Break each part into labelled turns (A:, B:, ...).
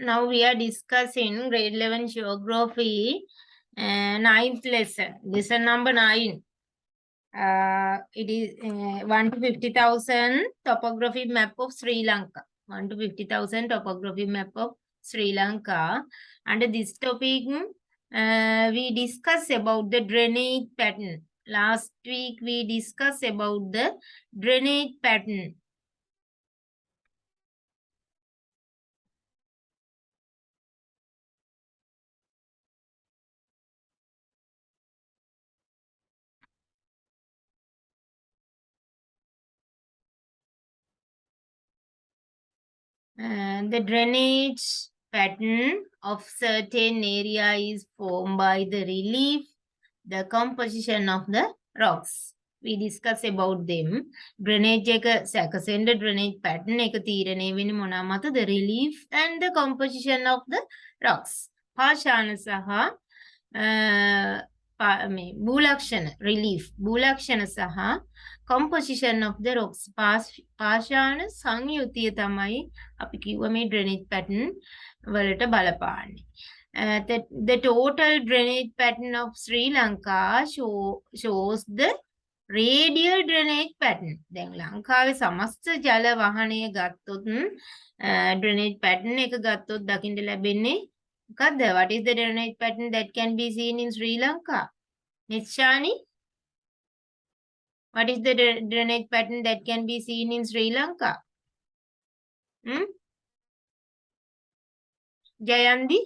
A: Now we are discussing grade 11 geography, 9th lesson. Lesson number 9. It is 1 to 50,000 topography map of Sri Lanka. 1 to 50,000 topography map of Sri Lanka. Under this topic, we discuss about the drainage pattern. Last week we discussed about the drainage pattern. The drainage pattern of certain area is formed by the relief, the composition of the rocks. We discuss about them. Drainage second drainage pattern එක තීරණය වෙන්නේ මොනවා මත? The relief and the composition of the rocks. පාෂාණ සහ භූලක්ෂණ relief භූලක්ෂණ සහ composition of the rocks. පාෂාණ සංයුතිය තමයි අපි කිව්ව මේ drainage pattern වලට බලපාන්නේ. The total drainage pattern of Sri Lanka shows the radial drainage pattern. දැන් ලංකාවේ සමස්ත ජල වහනය ගත්තොත් drainage pattern එක ගත්තොත් දකින්න ලැබෙන්නේ මොකද්ද? What is the drainage pattern that can be seen in Sri Lanka? Nishani? What is the drainage pattern that can be seen in Sri Lanka? Jayandi?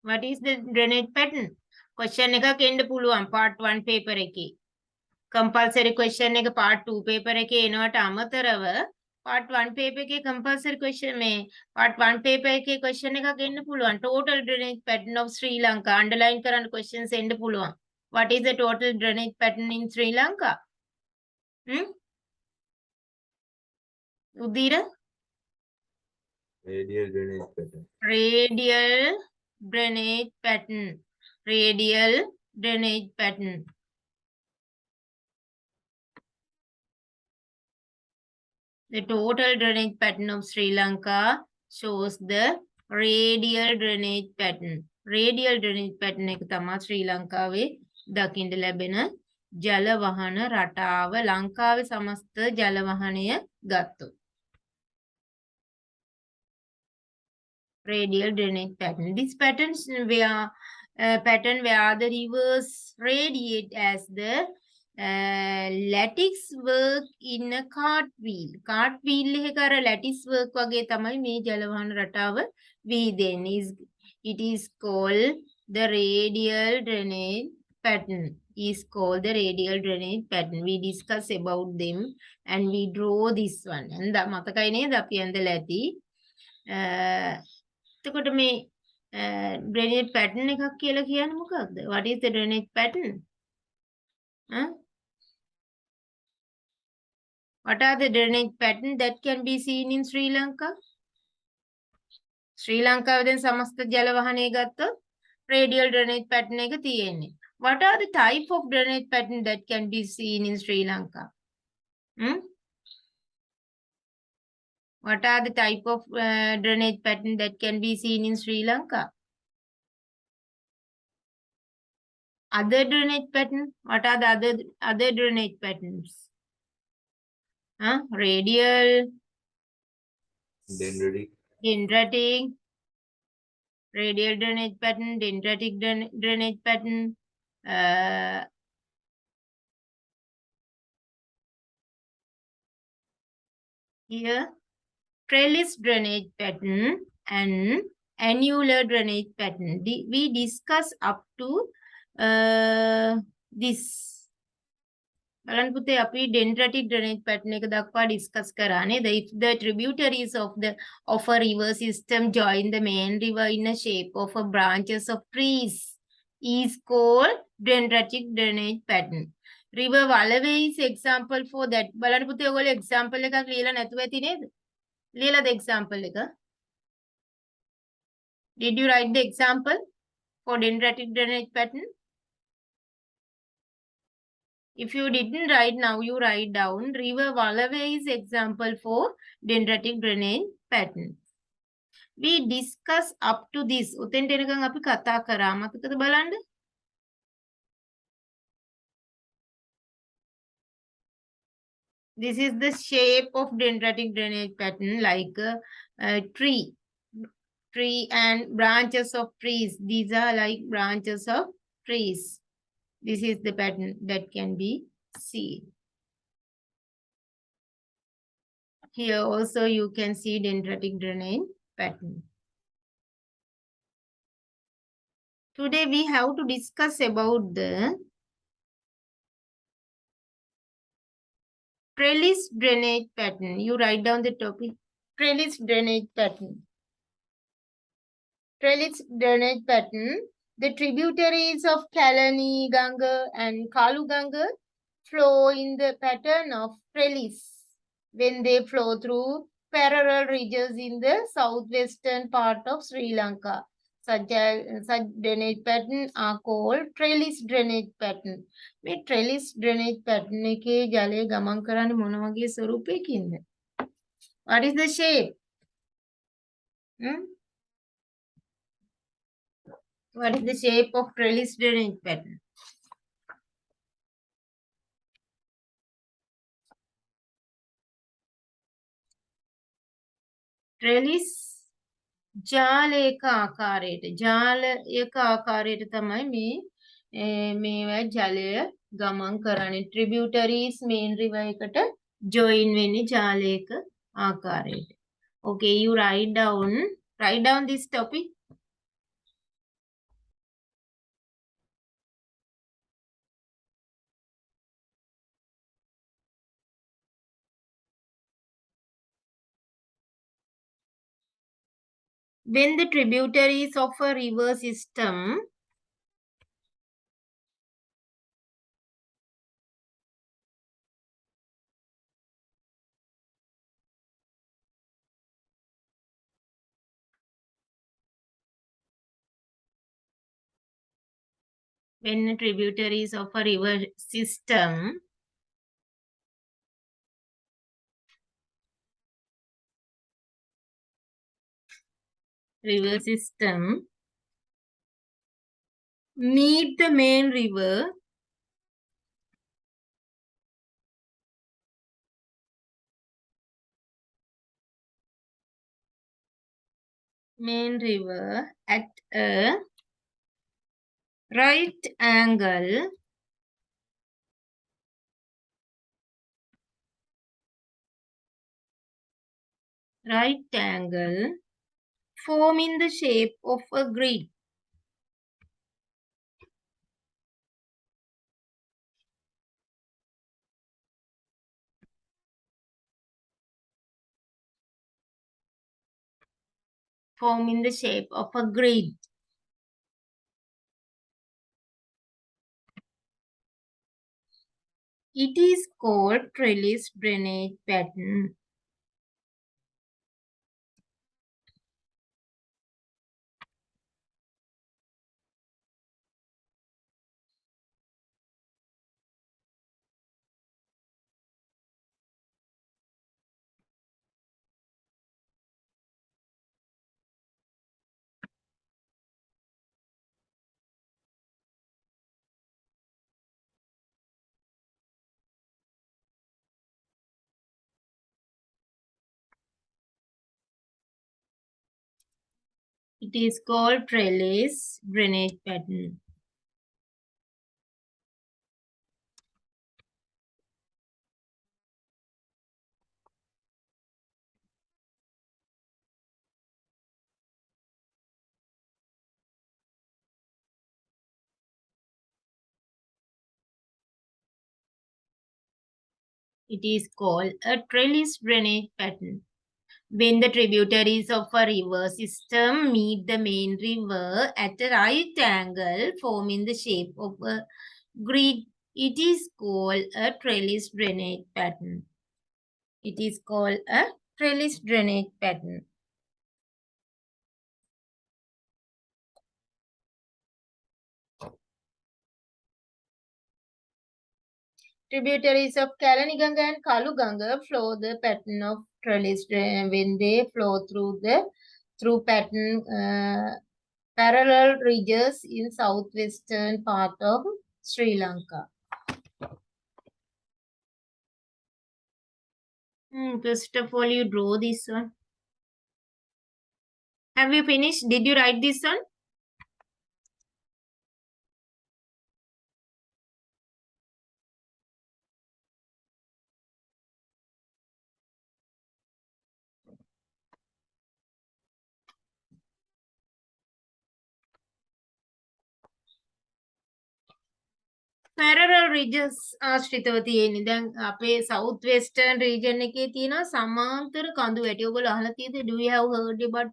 A: What is the drainage pattern? Question එකක් එන්න පුළුවන් part 1 paper එකේ. Compulsory question එක part 2 paper එකේ එනවට අමතරව part 1 paper එකේ compulsory question මේ part 1 paper එකේ question එකක් එන්න පුළුවන්. Total drainage pattern of Sri Lanka. Underline කරන්න questions එන්න පුළුවන්. What is the total drainage pattern in Sri Lanka? Udira?
B: Radial drainage pattern.
A: Radial drainage pattern. Radial drainage pattern. The total drainage pattern of Sri Lanka shows the radial drainage pattern. Radial drainage pattern එක තමයි ශ්‍රී ලංකාවේ දකින්න ලැබෙන ජල වහන රටාව. ලංකාවේ සමස්ත ජල වහනය ගත්තොත්. Radial drainage pattern. This pattern where the rivers radiate as the lattice work in a cartwheel. Cartwheel එක අර lattice work වගේ තමයි මේ ජලවහන රටාව වීදෙන්නේ. It is called the radial drainage pattern. Is called the radial drainage pattern. We discuss about them and we draw this one. And මතකයි නේද අපි ඇඳලා ඇති. එතකොට මේ drainage pattern එකක් කියලා කියන්නේ මොකක්ද? What is the drainage pattern? What are the drainage patterns that can be seen in Sri Lanka? Sri Lanka වලින් සමස්ත ජල වහනය ගත්තොත් radial drainage pattern එක තියෙන්නේ. What are the type of drainage pattern that can be seen in Sri Lanka? What are the type of drainage pattern that can be seen in Sri Lanka? Other drainage pattern? What are the other drainage patterns? Radial, dendritic, radial drainage pattern, dendritic drainage pattern, here trellis drainage pattern and annular drainage pattern. We discuss up to this. බලන්න පුතේ අපි dendritic drainage pattern එක දක්වා discuss කරා නේද? If the tributaries of a river system join the main river in a shape of a branches of trees is called dendritic drainage pattern. River Wallaby is example for that. බලන්න පුතේ ඔයගොල්ලෝ example එකක් ලියලා නැතුව ඇති නේද? ලියලාද example එක? Did you write the example for dendritic drainage pattern? If you didn't write now, you write down. River waterway is example for dendritic drainage pattern. We discuss up to this. උතෙන්ට එනකන් අපි කතා කරා. මතකද බලන්න? This is the shape of dendritic drainage pattern like a tree. Tree and branches of trees. These are like branches of trees. This is the pattern that can be seen. Here also you can see dendritic drainage pattern. Today we have to discuss about the trellis drainage pattern. You write down the topic. Trellis drainage pattern. Trellis drainage pattern. The tributaries of Kalani Ganga and Kalu Ganga flow in the pattern of trellis when they flow through parallel ridges in the southwestern part of Sri Lanka. Such drainage pattern are called trellis drainage pattern. මේ trellis drainage pattern එකේ ජලය ගමන් කරන්නේ මොන වගේ ස්වරූපයකින්ද? What is the shape? What is the shape of trellis drainage pattern? Trellis ජාලයක ආකාරයට තමයි මේවා ජලය ගමන් කරන්නේ. Tributaries main river එකට join වෙන්නේ ජාලයක ආකාරයට. Okay, you write down this topic. When the tributaries of a river system when the tributaries of a river system meet the main river at a right angle forming the shape of a grid. Forming the shape of a grid. It is called trellis drainage pattern. It is called trellis drainage pattern. It is called a trellis drainage pattern. When the tributaries of a river system meet the main river at a right angle, forming the shape of a grid, it is called a trellis drainage pattern. It is called a trellis drainage pattern. Tributaries of Kalaniganga and Kaluganga flow the pattern of trellis when they flow through pattern parallel ridges in southwestern part of Sri Lanka. First of all, you draw this one. Have you finished? Did you write this one? Parallel ridges ආශ්‍රිතව තියෙන්නේ. දැන් අපේ south western region එකේ තියෙනවා සමාන්තර කඳු වැටි. ඔයගොල්ලෝ අහලා තියෙද? Do you have heard about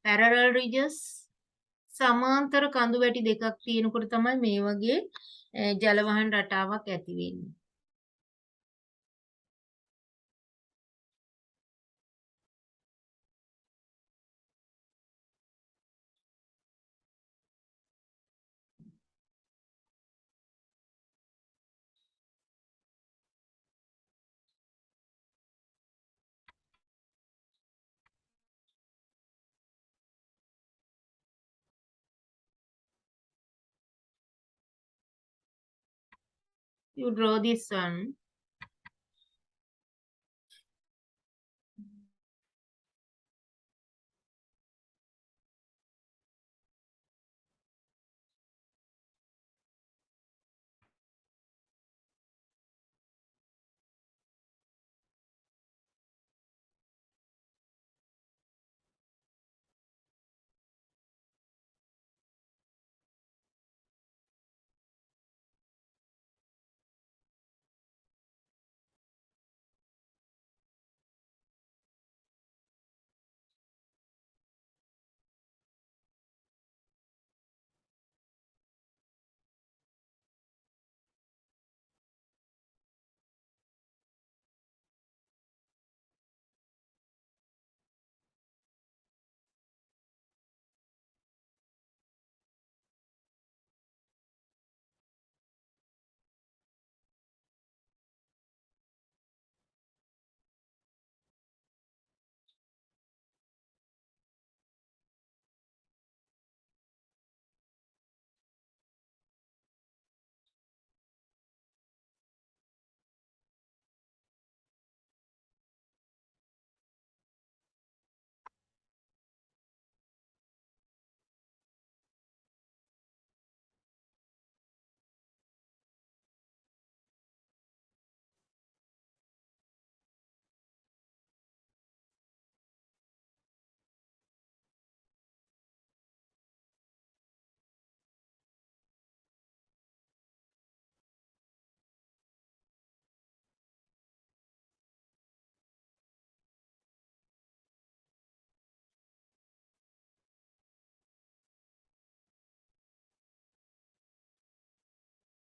A: parallel ridges? සමාන්තර කඳු වැටි දෙකක් තියෙනකොට තමයි මේ වගේ ජල වහන රටාවක් ඇති වෙන්නේ. You draw this one.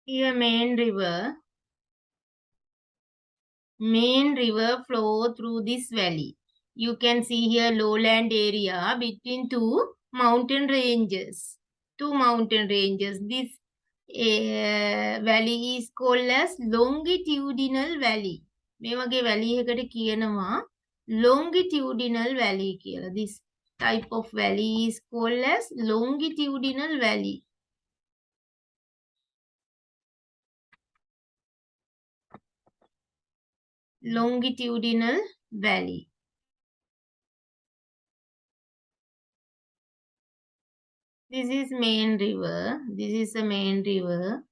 A: Here main river flow through this valley. You can see here lowland area between two mountain ranges. This valley is called as longitudinal valley. මේ වගේ valley එකකට කියනවා longitudinal valley කියලා. This type of valley is called as longitudinal valley. Longitudinal valley. This is main river. This is the main river.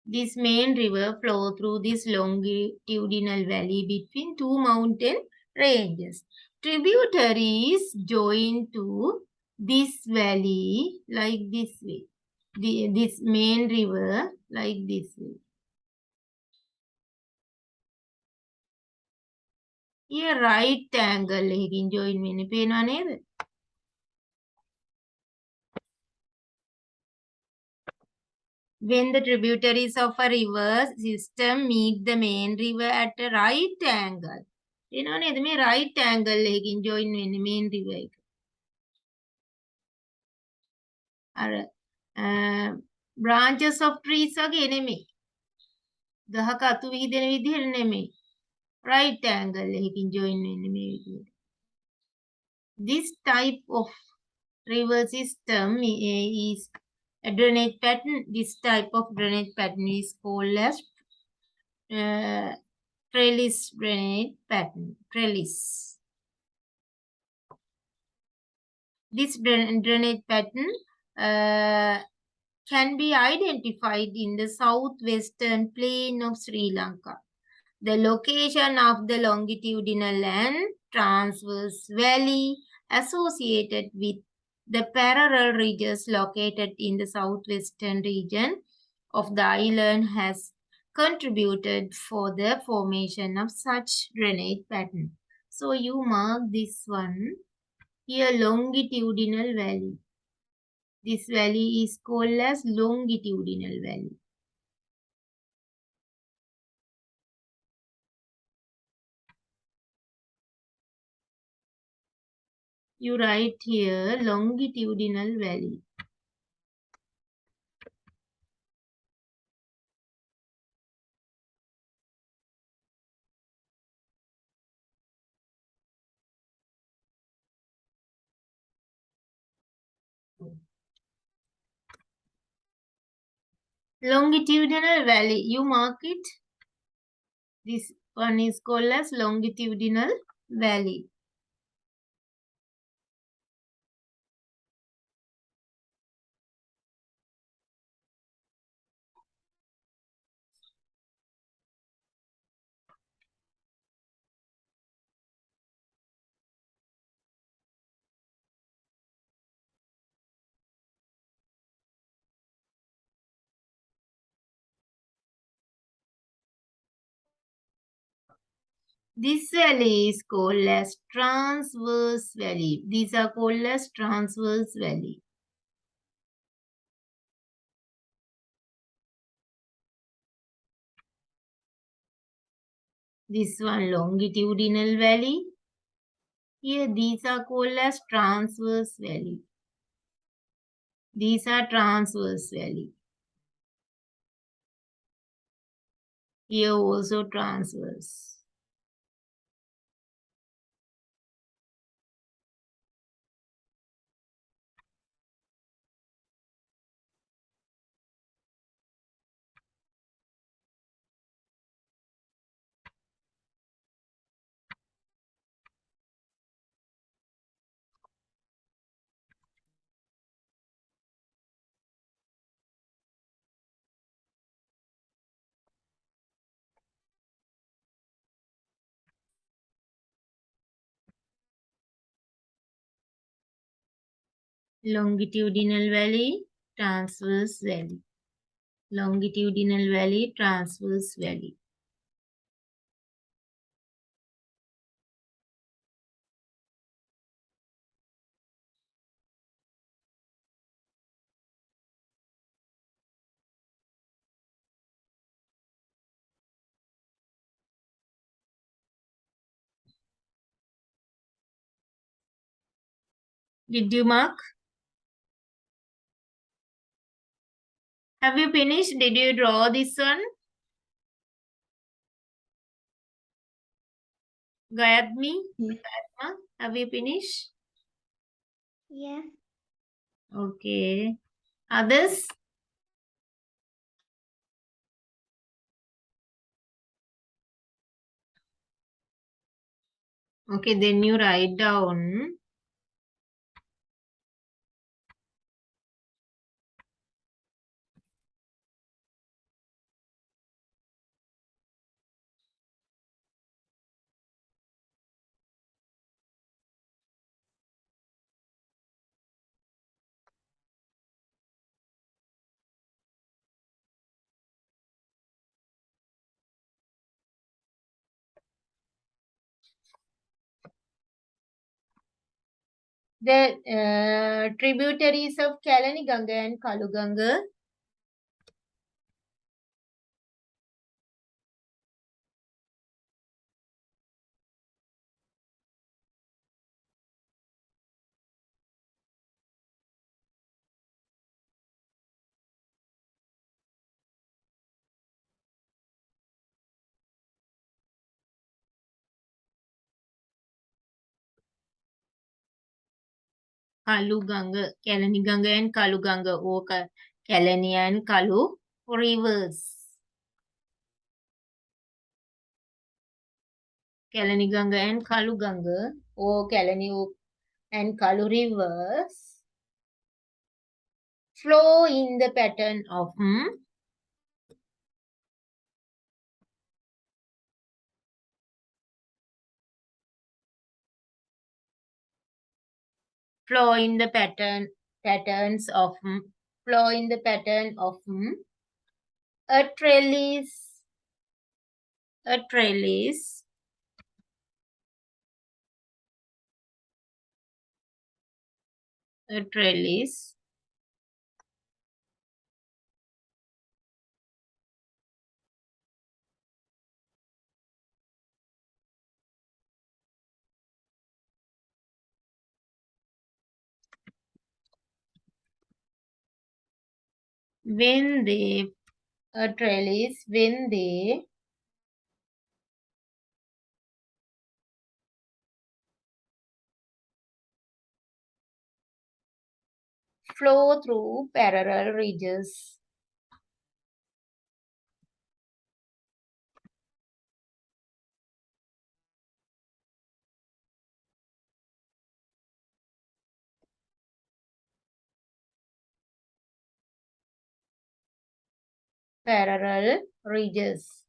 A: This main river flow through this longitudinal valley between two mountain ranges. Tributaries join to this valley like this way. This main river like this way. Here right angle එකකින් join වෙන්නේ පේනව නේද? When the tributaries of a river system meet the main river at a right angle. පේනව නේද මේ right angle එකකින් join වෙන්නේ main river එක. අර branches of trees වගේ නෙමෙයි. ගහක අතු විහිදෙන විදිහට නෙමෙයි. right angle එකකින් join වෙන්නේ මේ විදිහට. This type of river system is a drainage pattern. This type of drainage pattern is called as uh, trellis drainage pattern. Trellis. This drainage pattern can be identified in the southwestern plain of Sri Lanka. The location of the longitudinal and transverse valley associated with the parallel ridges located in the southwestern region of the island has contributed for the formation of such drainage pattern. So you mark this one here, longitudinal valley. This valley is called as longitudinal valley. You write here longitudinal valley. Longitudinal valley, you mark it. This one is called as longitudinal valley. This valley is called as transverse valley. These are called as transverse valley. This one longitudinal valley. Here these are called as transverse valley. These are transverse valley. Here also transverse. Longitudinal valley, transverse valley. Longitudinal valley, transverse valley. Did you mark? Have you finished? Did you draw this one? Gayatmi? Gayatma, have you finished?
B: Yeah.
A: Okay. Others? Okay, then you write down. The tributaries of Kalani Ganga and Kalu Ganga. Kalu Ganga, Kalani Ganga and Kalu Ganga, or Kalani and Kalu rivers. Kalani Ganga and Kalu Ganga, or Kalani and Kalu rivers flow in the pattern of flow in the patterns of flow in the pattern of a trellis, a trellis, a trellis, when they a trellis when they flow through parallel ridges. Parallel ridges.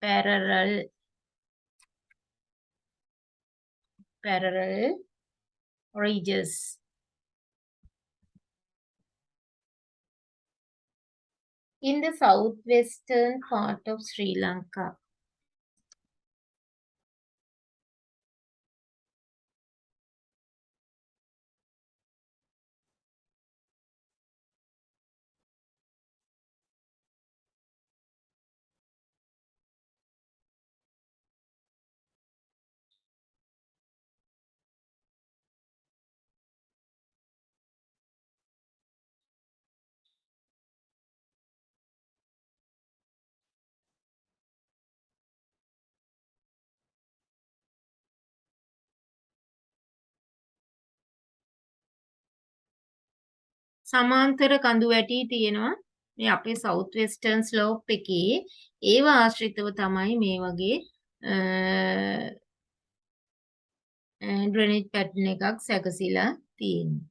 A: Parallel ridges. In the southwestern part of Sri Lanka. සමාන්තර කඳු වැටි තියෙනවා මේ අපේ south western slope එකේ ඒව ආශ්‍රිතව තමයි මේ වගේ ඩ්‍රෙනේජ් පැටර්න් එකක් සැකසීලා තියෙන්නේ.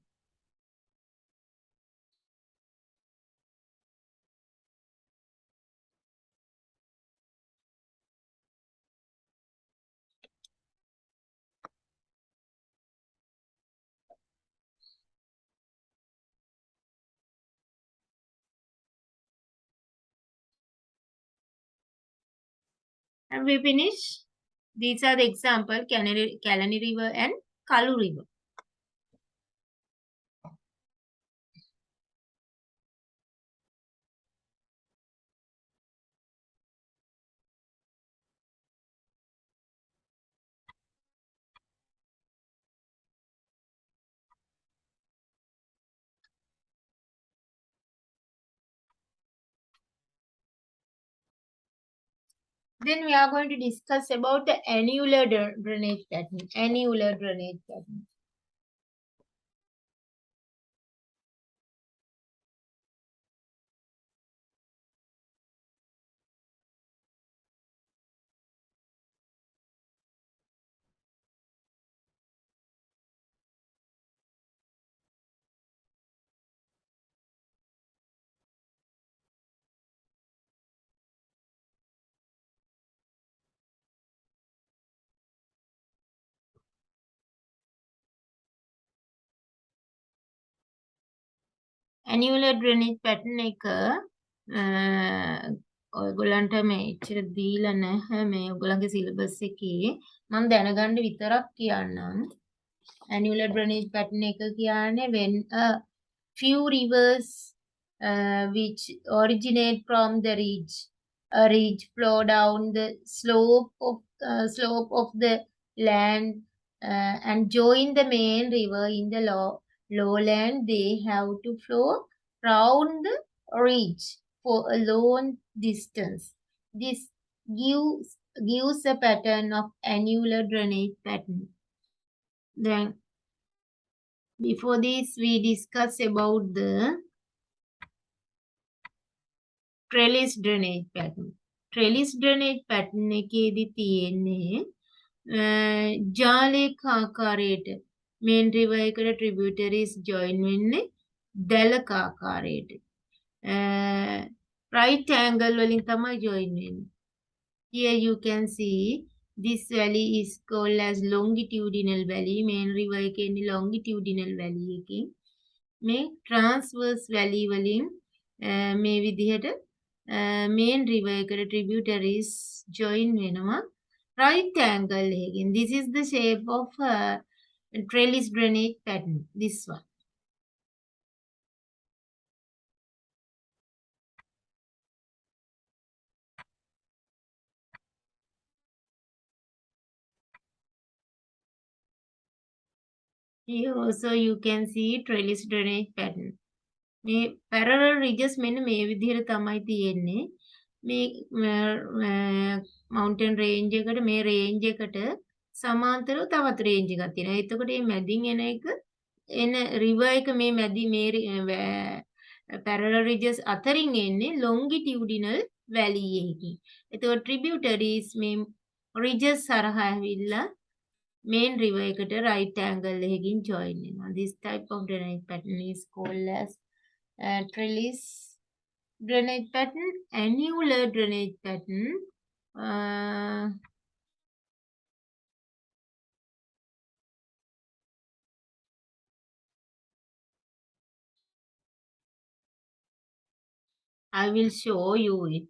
A: And we finish. These are the example, Kalani River and Kalu River. Then we are going to discuss about the annular drainage pattern. Annular drainage pattern. Annular drainage pattern එක ඔයගොල්ලන්ට මේ ඉච්චර දීලා නැහැ මේ ඔයගොල්ලන්ගේ සිලබස් එකේ මම දැනගන්න විතරක් කියන්නම්. Annular drainage pattern එක කියන්නේ when a few rivers which originate from the ridge, a ridge flow down the slope of the land and join the main river in the lowland. They have to flow round the reach for a long distance. This gives a pattern of annular drainage pattern. Then before this we discuss about the trellis drainage pattern. Trellis drainage pattern එකේදී තියෙන්නේ ජාලයක ආකාරයට main river එකට tributaries join වෙන්නේ දැලක ආකාරයට. right angle වලින් තමයි join වෙන්නේ. Here you can see this valley is called as longitudinal valley. main river එකේ ඉන්නේ longitudinal valley එකකින්. මේ transverse valley වලින් මේ විදිහට main river එකට tributaries join වෙනවා right angle එකකින්. This is the shape of trellis drainage pattern. This one. Here also you can see trellis drainage pattern. මේ parallel ridges මෙන්න මේ විදිහට තමයි තියෙන්නේ. මේ mountain range එකට මේ range එකට සමාන්තරව තවත් range එකක් තියෙනවා. එතකොට මේ මැදින් එන එක එන river එක මේ මැදි මේ parallel ridges අතරින් එන්නේ longitudinal valley එකකින්. එතකොට tributaries මේ ridges හරහා ඇවිල්ලා main river එකට right angle එකකින් join වෙනවා. This type of drainage pattern is called as trellis drainage pattern, annular drainage pattern. I will show you it.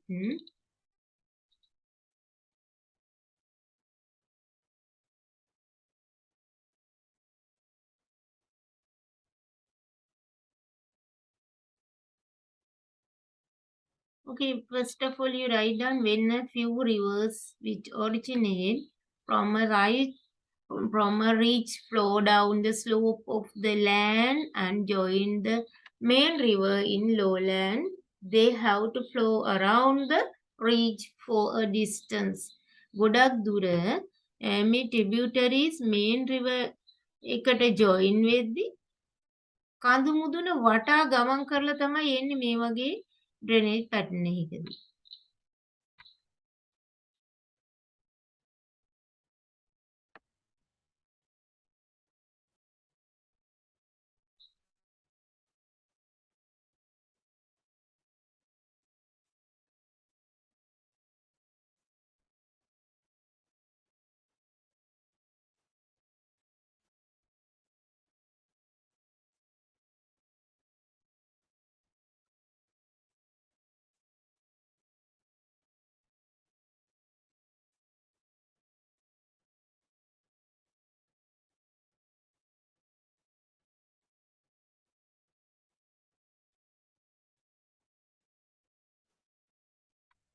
A: Okay, first of all, you write down when a few rivers which originate from a ridge flow down the slope of the land and join the main river in lowland. They have to flow around the ridge for a distance. ගොඩක් දුර මේ tributaries main river එකට join වෙද්දි කඳු මුදුන වටා ගමන් කරලා තමයි එන්නේ මේ වගේ drainage pattern එකකදී.